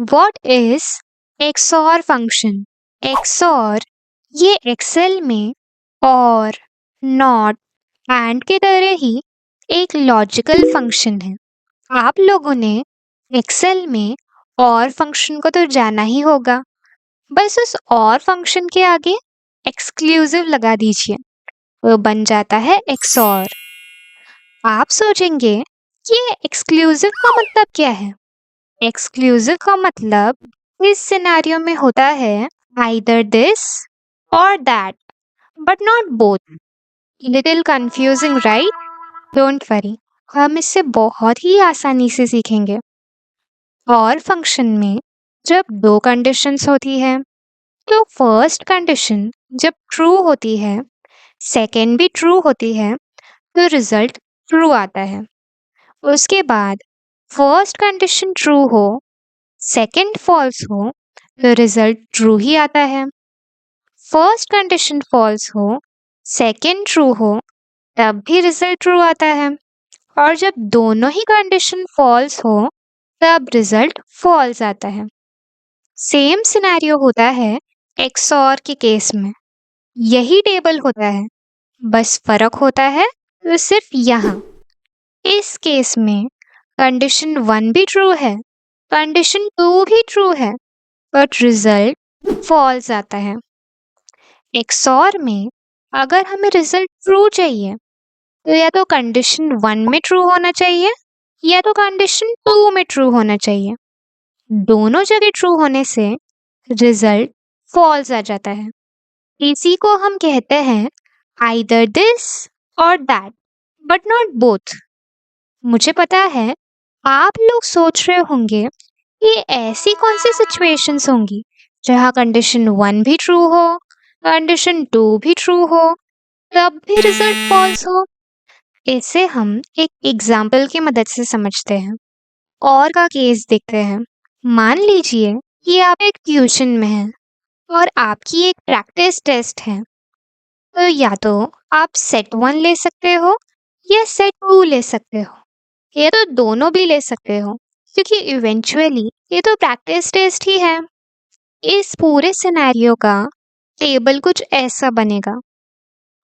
What is XOR function? XOR ये Excel में और, नॉट, एंड के तरह ही एक लॉजिकल फंक्शन है। आप लोगों ने एक्सेल में और फंक्शन को तो जाना ही होगा। बस उस और फंक्शन के आगे एक्सक्लूसिव लगा दीजिए, वो बन जाता है XOR। आप सोचेंगे कि एक्सक्लूसिव का मतलब क्या है? एक्सक्लूसिव का मतलब इस सिनेरियो में होता है आइदर दिस और that, but not both. Little confusing right? Don't worry, हम इससे बहुत ही आसानी से सीखेंगे। और फंक्शन में जब दो कंडीशंस होती है, तो फर्स्ट कंडीशन जब ट्रू होती है, सेकेंड भी ट्रू होती है, तो रिजल्ट ट्रू आता है। उसके बाद फर्स्ट कंडीशन ट्रू हो, सेकेंड फॉल्स हो, तो रिजल्ट ट्रू ही आता है। फर्स्ट कंडीशन फॉल्स हो, सेकेंड ट्रू हो, तब भी रिजल्ट ट्रू आता है। और जब दोनों ही कंडीशन फॉल्स हो, तब रिजल्ट फॉल्स आता है। सेम सिनेरियो होता है XOR के केस में। यही टेबल होता है, बस फर्क होता है तो सिर्फ यहाँ। इस केस में कंडीशन 1 भी ट्रू है, कंडीशन 2 भी ट्रू है, बट रिजल्ट फॉल्स आता है। XOR में अगर हमें रिजल्ट ट्रू चाहिए, तो या तो कंडीशन 1 में ट्रू होना चाहिए या तो कंडीशन 2 में ट्रू होना चाहिए। दोनों जगह ट्रू होने से रिजल्ट फॉल्स आ जाता है। इसी को हम कहते हैं आइदर दिस और दैट, बट नॉट बोथ। मुझे पता है आप लोग सोच रहे होंगे कि ऐसी कौन सी सिचुएशंस होंगी जहाँ कंडीशन 1 भी ट्रू हो, कंडीशन 2 भी ट्रू हो, तब भी रिजल्ट फॉल्स हो। इसे हम एक एग्जाम्पल की मदद से समझते हैं और का केस देखते हैं। मान लीजिए कि आप एक ट्यूशन में हैं और आपकी एक प्रैक्टिस टेस्ट है, तो या तो आप सेट 1 ले सकते हो या सेट 2 ले सकते हो, या तो दोनों भी ले सकते हो, क्योंकि इवेंचुअली ये तो प्रैक्टिस टेस्ट ही है। इस पूरे सिनेरियो का टेबल कुछ ऐसा बनेगा।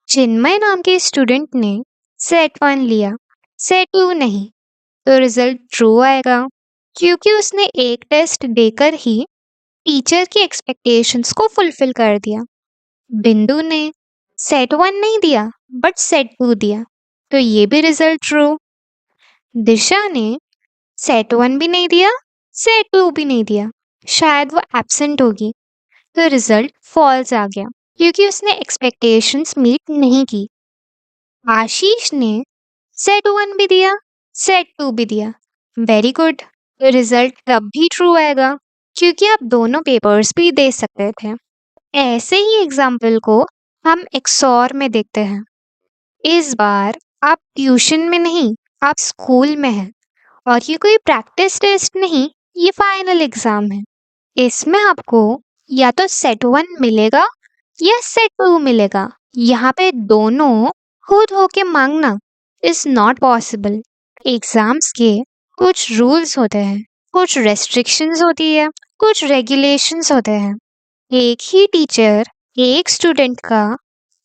चिन्मय नाम के स्टूडेंट ने सेट 1 लिया, सेट 2 नहीं, तो रिजल्ट ट्रू आएगा, क्योंकि उसने एक टेस्ट देकर ही टीचर की एक्सपेक्टेशंस को फुलफिल कर दिया। बिंदु ने सेट 1 नहीं दिया बट सेट 2 दिया, तो ये भी रिजल्ट ट्रू। दिशा ने सेट 1 भी नहीं दिया, सेट 2 भी नहीं दिया, शायद वो एब्सेंट होगी, तो रिजल्ट फॉल्स आ गया, क्योंकि उसने एक्सपेक्टेशंस मीट नहीं की। आशीष ने सेट 1 भी दिया, सेट 2 भी दिया, वेरी गुड, रिजल्ट तब भी ट्रू आएगा, क्योंकि आप दोनों पेपर्स भी दे सकते थे। ऐसे ही एग्जाम्पल को हम XOR में देखते हैं। इस बार आप ट्यूशन में नहीं, आप स्कूल में हैं, और ये कोई प्रैक्टिस टेस्ट नहीं, ये फाइनल एग्जाम है। इसमें आपको या तो सेट 1 मिलेगा या सेट 2 मिलेगा। यहाँ पे दोनों खुद होके मांगना इज नॉट पॉसिबल। एग्जाम्स के कुछ रूल्स होते हैं, कुछ रेस्ट्रिक्शंस होती है, कुछ रेगुलेशंस होते हैं। एक ही टीचर एक स्टूडेंट का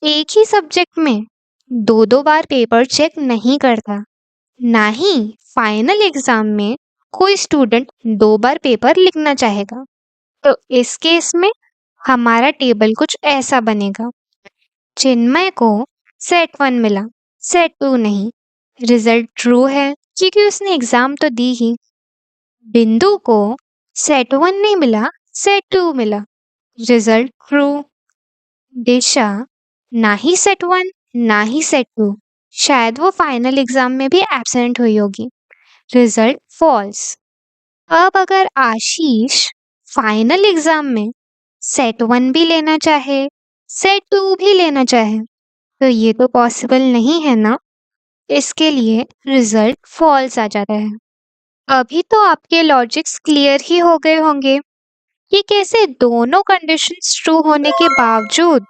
एक ही सब्जेक्ट में दो दो बार पेपर चेक नहीं करता। ना ही फाइनल एग्जाम में कोई स्टूडेंट 2 बार पेपर लिखना चाहेगा। तो इस केस में हमारा टेबल कुछ ऐसा बनेगा। चिन्मय को सेट 1 मिला, सेट 2 नहीं, रिजल्ट ट्रू है, क्योंकि उसने एग्जाम तो दी ही। बिंदु को सेट 1 नहीं मिला, सेट 2 मिला, रिजल्ट ट्रू। दिशा ना ही सेट 1 ना ही सेट 2, शायद वो फाइनल एग्जाम में भी एब्सेंट हुई होगी, रिजल्ट फॉल्स। अब अगर आशीष फाइनल एग्जाम में सेट 1 भी लेना चाहे, सेट 2 भी लेना चाहे, तो ये तो पॉसिबल नहीं है ना। इसके लिए रिजल्ट फॉल्स आ जाता है। अभी तो आपके लॉजिक्स क्लियर ही हो गए होंगे कि कैसे दोनों कंडीशंस ट्रू होने के बावजूद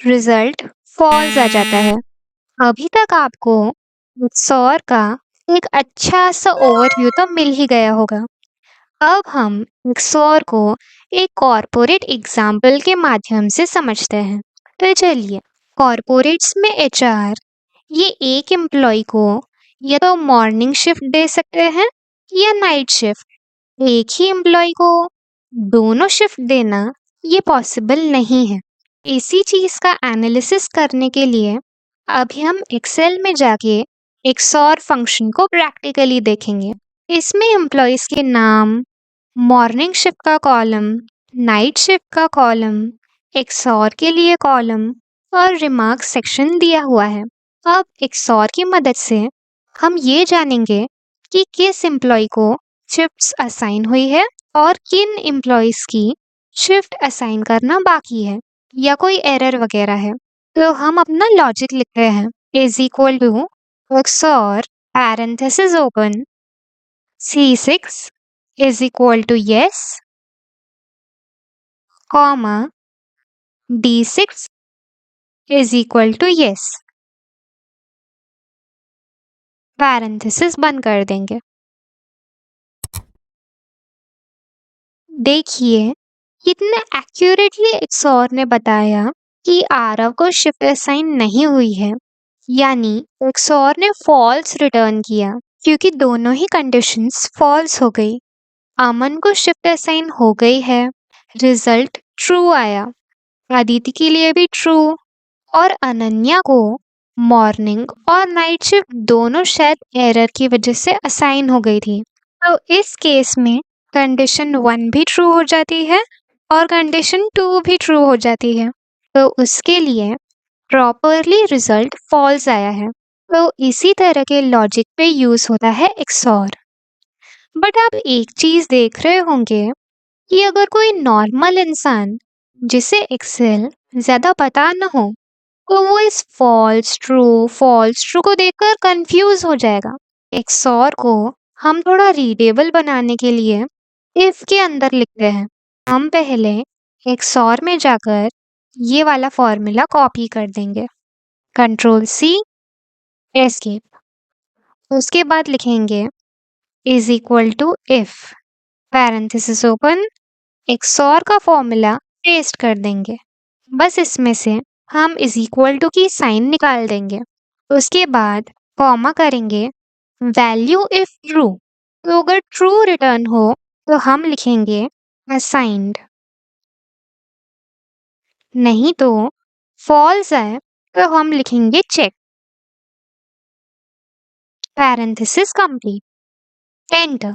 रिजल्ट फॉल्स आ जाता है। अभी तक आपको XOR का एक अच्छा सा ओवरव्यू तो मिल ही गया होगा। अब हम XOR को एक कॉरपोरेट एग्जाम्पल के माध्यम से समझते हैं। तो चलिए, कॉरपोरेट्स में HR ये एक एम्प्लॉय को या तो मॉर्निंग शिफ्ट दे सकते हैं या नाइट शिफ्ट। एक ही एम्प्लॉय को दोनों शिफ्ट देना ये पॉसिबल नहीं है। इसी चीज का एनालिसिस करने के लिए अभी हम एक्सेल में जाके XOR फंक्शन को प्रैक्टिकली देखेंगे। इसमें एम्प्लॉयज के नाम, मॉर्निंग शिफ्ट का कॉलम, नाइट शिफ्ट का कॉलम, XOR के लिए कॉलम और रिमार्क सेक्शन दिया हुआ है। अब XOR की मदद से हम ये जानेंगे कि किस एम्प्लॉय को शिफ्ट्स असाइन हुई है और किन एम्प्लॉयज की शिफ्ट असाइन करना बाकी है या कोई एरर वगैरह है। तो हम अपना लॉजिक लिखते हैं, is equal to XOR parenthesis open C6 is equal to yes, comma D6 is equal to yes। Parenthesis बंद कर देंगे। देखिए कितने एक्यूरेटली XOR ने बताया कि आरव को शिफ्ट असाइन नहीं हुई है, यानी XOR ने फॉल्स रिटर्न किया क्योंकि दोनों ही कंडीशंस फॉल्स हो गई। अमन को शिफ्ट असाइन हो गई है, रिजल्ट ट्रू आया। अदिति के लिए भी ट्रू और अनन्या को मॉर्निंग और नाइट शिफ्ट दोनों शायद एरर की वजह से असाइन हो गई थी। तो इस केस में कंडीशन 1 भी ट्रू हो जाती है और कंडीशन 2 भी ट्रू हो जाती है। तो उसके लिए प्रॉपरली रिजल्ट फॉल्स आया है। तो इसी तरह के लॉजिक पे यूज होता है XOR। बट आप एक चीज देख रहे होंगे कि अगर कोई नॉर्मल इंसान जिसे एक्सेल ज्यादा पता न हो तो वो इस फॉल्स ट्रू को देखकर कंफ्यूज हो जाएगा। XOR को हम थोड़ा रीडेबल बनाने के लिए इफ के अंदर लिखते हैं। हम पहले XOR में जाकर ये वाला फॉर्मूला कॉपी कर देंगे, Ctrl+C एस्केप। उसके बाद लिखेंगे is equal to if parenthesis open XOR का फॉर्मूला पेस्ट कर देंगे। बस इसमें से हम इज इक्वल टू की साइन निकाल देंगे। उसके बाद कॉमा करेंगे, वैल्यू इफ ट्रू। तो अगर ट्रू रिटर्न हो तो हम लिखेंगे असाइंड, नहीं तो फॉल्स है तो हम लिखेंगे check. Parenthesis complete, enter.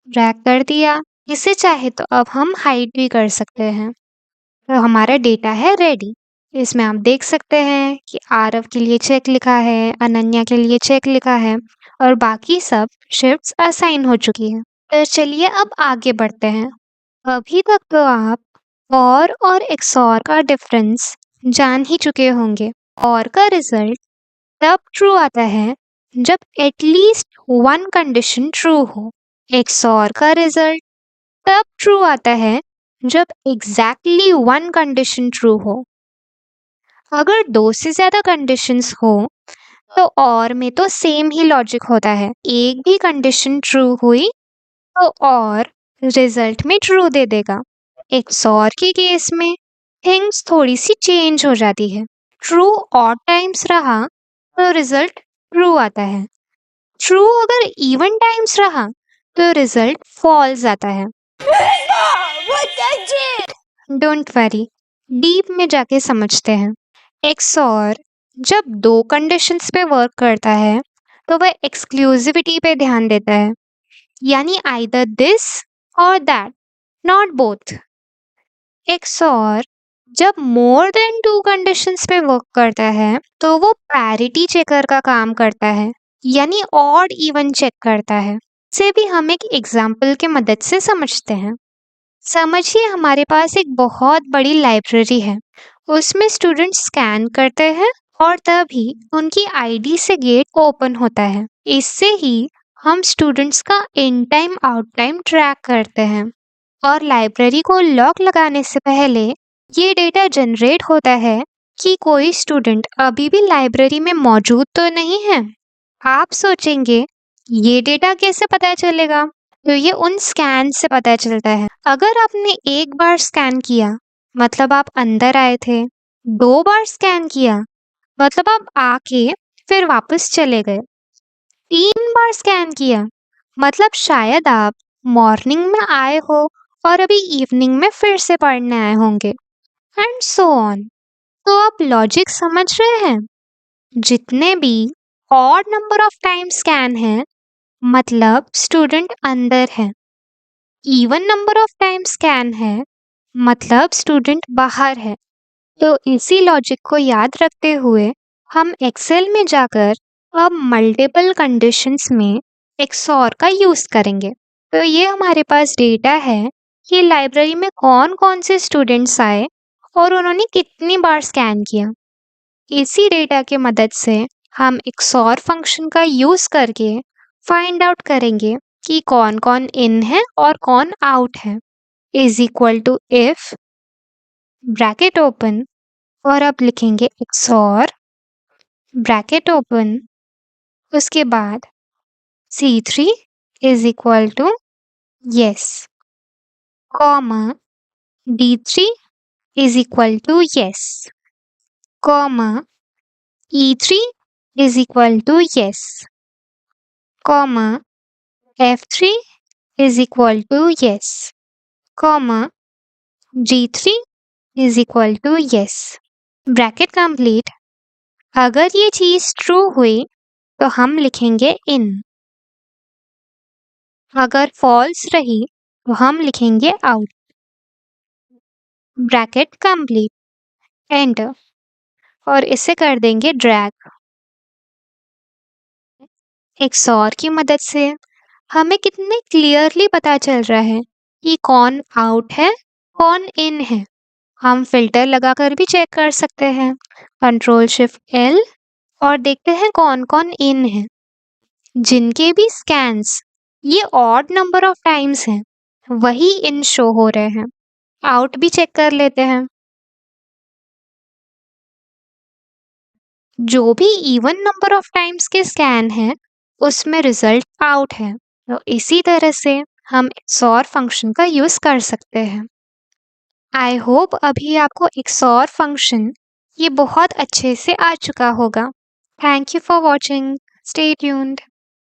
Drag कर दिया। इसे चाहे तो अब हम हाइड भी कर सकते हैं। तो हमारा डेटा है रेडी। इसमें आप देख सकते हैं कि आरव के लिए चेक लिखा है, अनन्या के लिए चेक लिखा है और बाकी सब शिफ्ट्स असाइन हो चुकी है। तो चलिए अब आगे बढ़ते हैं। अभी तक तो आप और XOR का डिफरेंस जान ही चुके होंगे। और का रिजल्ट तब ट्रू आता है जब एटलीस्ट वन कंडीशन ट्रू हो। XOR का रिजल्ट तब ट्रू आता है जब एग्जैक्टली वन कंडीशन ट्रू हो। अगर 2 से ज्यादा कंडीशंस हो तो और में तो सेम ही लॉजिक होता है। एक भी कंडीशन ट्रू हुई तो और रिजल्ट में ट्रू दे देगा। XOR के केस में थिंग्स थोड़ी सी चेंज हो जाती है। ट्रू ऑड टाइम्स रहा तो रिजल्ट ट्रू आता है। ट्रू अगर इवन टाइम्स रहा तो रिजल्ट फॉल्स आता है। डोंट वरी, डीप में जाके समझते हैं। XOR जब 2 कंडीशंस पे वर्क करता है तो वह एक्सक्लूसिविटी पे ध्यान देता है, यानी आइदर दिस और दैट, नॉट बोथ। XOR जब मोर देन 2 कंडीशंस पे वर्क करता है तो वो पैरिटी चेकर का काम करता है, यानी ऑड इवन चेक करता है। इसे भी हम एक एग्जाम्पल के मदद से समझते हैं। समझिए हमारे पास एक बहुत बड़ी लाइब्रेरी है। उसमें स्टूडेंट स्कैन करते हैं और तभी उनकी आईडी से गेट ओपन होता है। इससे ही हम स्टूडेंट्स का in time out time track करते हैं। और लाइब्रेरी को लॉक लगाने से पहले ये डेटा जनरेट होता है कि कोई स्टूडेंट अभी भी लाइब्रेरी में मौजूद तो नहीं है। आप सोचेंगे ये डेटा कैसे पता चलेगा? तो ये उन स्कैन से पता चलता है। अगर आपने एक बार स्कैन किया, मतलब आप अंदर आए थे। 2 बार स्कैन किया, मतलब आप आके फिर वापस चले गए। 3 बार स्कैन किया, मतलब शायद आप मॉर्निंग में आए हो और अभी इवनिंग में फिर से पढ़ने आए होंगे, एंड सो ऑन। तो आप लॉजिक समझ रहे हैं? जितने भी odd number of time scan है, मतलब स्टूडेंट अंदर है। Even number of time scan है, मतलब स्टूडेंट बाहर है। तो इसी लॉजिक को याद रखते हुए हम एक्सेल में जाकर अब मल्टीपल कंडीशंस में एक्सऑर का यूज करेंगे। तो ये हमारे पास डेटा है कि लाइब्रेरी में कौन कौन से स्टूडेंट्स आए और उन्होंने कितनी बार स्कैन किया। इसी डेटा के मदद से हम एक्सऑर फंक्शन का यूज करके फाइंड आउट करेंगे कि कौन कौन इन है और कौन आउट है। Is equal to if bracket open, और अब लिखेंगे XOR ब्रैकेट ओपन, उसके बाद C3 is equal to yes, comma D3 is equal to yes, comma E3 is equal to yes, comma F3 is equal to yes, comma G3 is equal to yes. Bracket complete. अगर ये चीज true हुई तो हम लिखेंगे इन, अगर false रही तो हम लिखेंगे आउट। ब्रैकेट कंप्लीट, एंटर, और इसे कर देंगे ड्रैग। एक्सऑर की मदद से हमें कितने क्लियरली पता चल रहा है कि कौन आउट है, कौन इन है। हम फिल्टर लगाकर भी चेक कर सकते हैं, कंट्रोल शिफ्ट एल, और देखते हैं कौन कौन इन है। जिनके भी स्कैन्स ये ऑड नंबर ऑफ टाइम्स हैं, वही इन शो हो रहे हैं। आउट भी चेक कर लेते हैं। जो भी इवन नंबर ऑफ टाइम्स के स्कैन है, उसमें रिजल्ट आउट है। तो इसी तरह से हम XOR फंक्शन का यूज कर सकते हैं। आई होप अभी आपको XOR फंक्शन ये बहुत अच्छे से आ चुका होगा। Thank you for watching. Stay tuned.